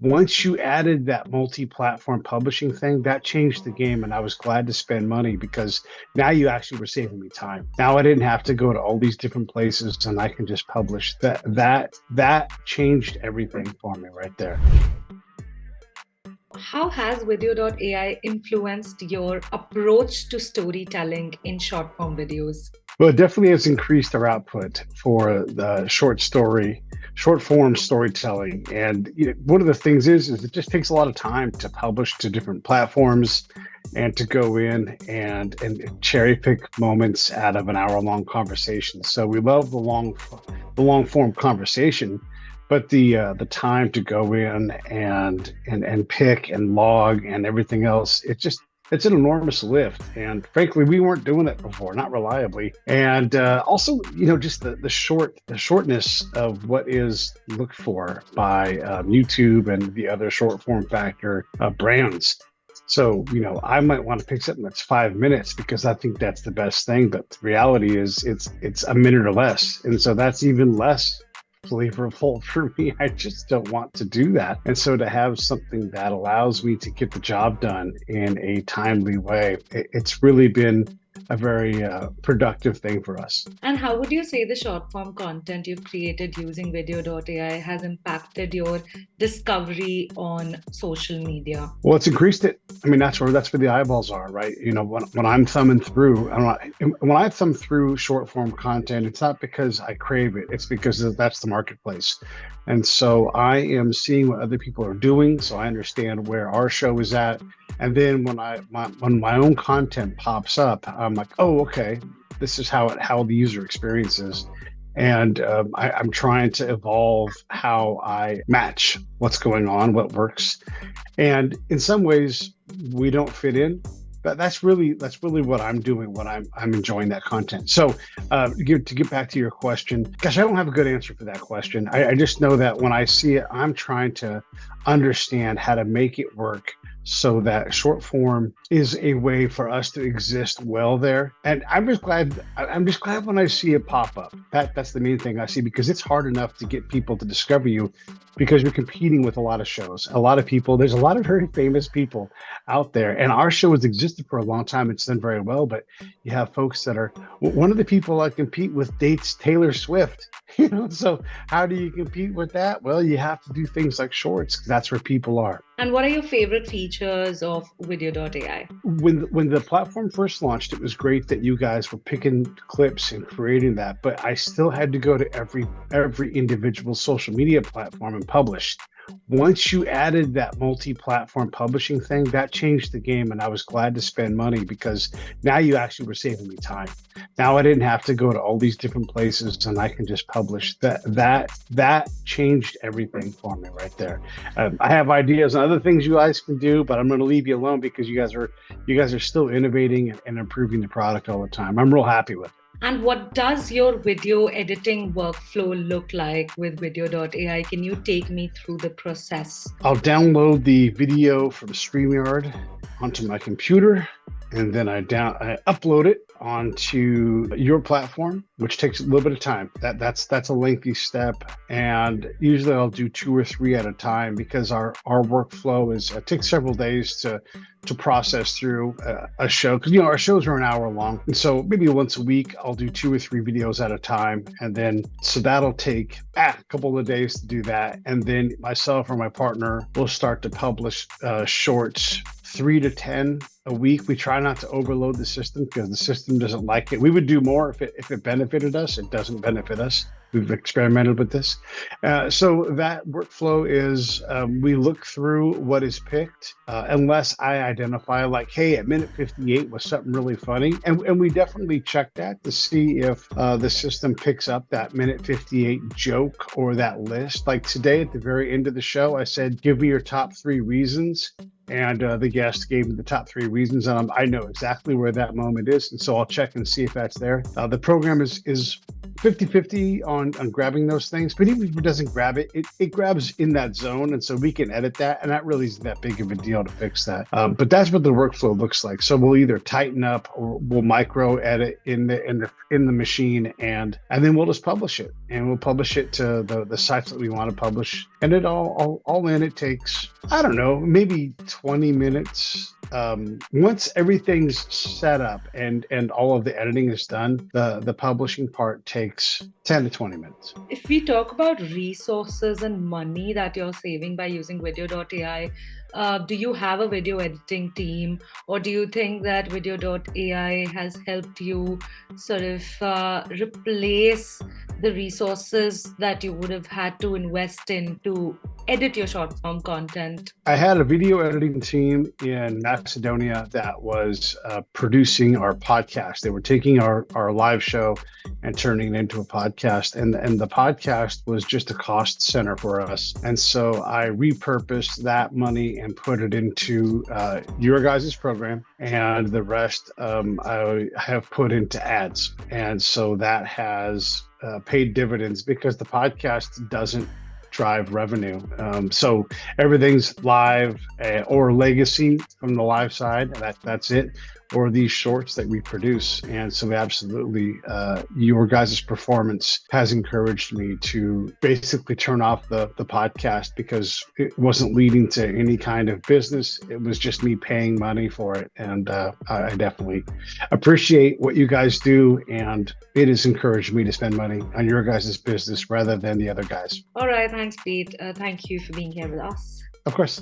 once you added that multi-platform publishing thing, that changed the game. And I was glad to spend money because now you actually were saving me time. Now I didn't have to go to all these different places and I can just publish. That changed everything for me right there. How has Video.ai influenced your approach to storytelling in short form videos? Well, it definitely has increased our output for the short form storytelling. And one of the things is it just takes a lot of time to publish to different platforms and to go in and cherry pick moments out of an hour-long conversation. So we love the long form conversation, but the time to go in and pick and log and everything else, it's an enormous lift. And frankly, we weren't doing it before, not reliably. And also, just the shortness of what is looked for by YouTube and the other short form factor brands. So, I might want to pick something that's 5 minutes because I think that's the best thing. But the reality is it's a minute or less. And so that's even less flavorful for me. I just don't want to do that. And so to have something that allows me to get the job done in a timely way, it's really been a very productive thing for us. And how would you say the short form content you've created using Video.ai has impacted your discovery on social media? Well, it's increased it. I mean, that's where the eyeballs are, right? When I'm thumbing through, when I thumb through short form content, it's not because I crave it. It's because that's the marketplace. And so I am seeing what other people are doing, so I understand where our show is at. And then when my own content pops up, I'm like, oh, okay, this is how the user experiences. And I'm trying to evolve how I match what's going on, what works. And in some ways, we don't fit in. But that's really what I'm doing when I'm enjoying that content. So to get back to your question, gosh, I don't have a good answer for that question. I just know that when I see it, I'm trying to understand how to make it work so that short form is a way for us to exist well there. And I'm just glad when I see it pop up. That's the main thing I see, because it's hard enough to get people to discover you because you're competing with a lot of shows, a lot of people. There's a lot of very famous people out there, and our show has existed for a long time. It's done very well, but you have folks that are, one of the people I compete with dates Taylor Swift, so how do you compete with that? Well, you have to do things like shorts, 'cause that's where people are. And what are your favorite features of Video.ai? When the platform first launched, it was great that you guys were picking clips and creating that, but I still had to go to every individual social media platform and publish. Once you added that multi-platform publishing thing, that changed the game, and I was glad to spend money because now you actually were saving me time. Now I didn't have to go to all these different places, and I can just publish. That changed everything for me right there. I have ideas on other things you guys can do, but I'm going to leave you alone because you guys are still innovating and improving the product all the time. I'm real happy with it. And what does your video editing workflow look like with Video.ai? Can you take me through the process? I'll download the video from StreamYard onto my computer, and then I upload it onto your platform, which takes a little bit of time. That's a lengthy step, and usually I'll do 2 or 3 at a time because our workflow it takes several days to process through a show, because our shows are an hour long, and so maybe once a week I'll do 2 or 3 videos at a time, and then so that'll take a couple of days to do that, and then myself or my partner will start to publish shorts, 3 to 10 a week. We try not to overload the system because the system doesn't like it. We would do more if it benefited us. It doesn't benefit us. We've experimented with this. So that workflow is we look through what is picked, unless I identify like, hey, at minute 58 was something really funny. And we definitely check that to see if the system picks up that minute 58 joke or that list. Like today at the very end of the show, I said, give me your top 3 reasons. And the guest gave me the top 3 reasons, and I know exactly where that moment is. And so I'll check and see if that's there. The program is 50-50 on grabbing those things, but even if it doesn't grab it, it grabs in that zone, and so we can edit that, and that really isn't that big of a deal to fix that. But that's what the workflow looks like. So we'll either tighten up or we'll micro edit in the machine, and then we'll just publish it, and we'll publish it to the sites that we want to publish, and it all in. It takes, I don't know, maybe 20 minutes. Once everything's set up and all of the editing is done, the publishing part takes 10 to 20 minutes. If we talk about resources and money that you're saving by using Vidyo.ai, do you have a video editing team, or do you think that Vidyo.ai has helped you sort of replace the resources that you would have had to invest in to edit your short form content? I had a video editing team in Macedonia that was producing our podcast. They were taking our live show and turning it into a podcast. And the podcast was just a cost center for us. And so I repurposed that money and put it into your guys' program. And the rest I have put into ads. And so that has paid dividends because the podcast doesn't drive revenue. So everything's live or legacy from the live side. That's it. Or these shorts that we produce. And so absolutely, your guys' performance has encouraged me to basically turn off the podcast because it wasn't leading to any kind of business. It was just me paying money for it. And I definitely appreciate what you guys do. And it has encouraged me to spend money on your guys' business rather than the other guys. All right. Thanks, Pete. Thank you for being here with us. Of course.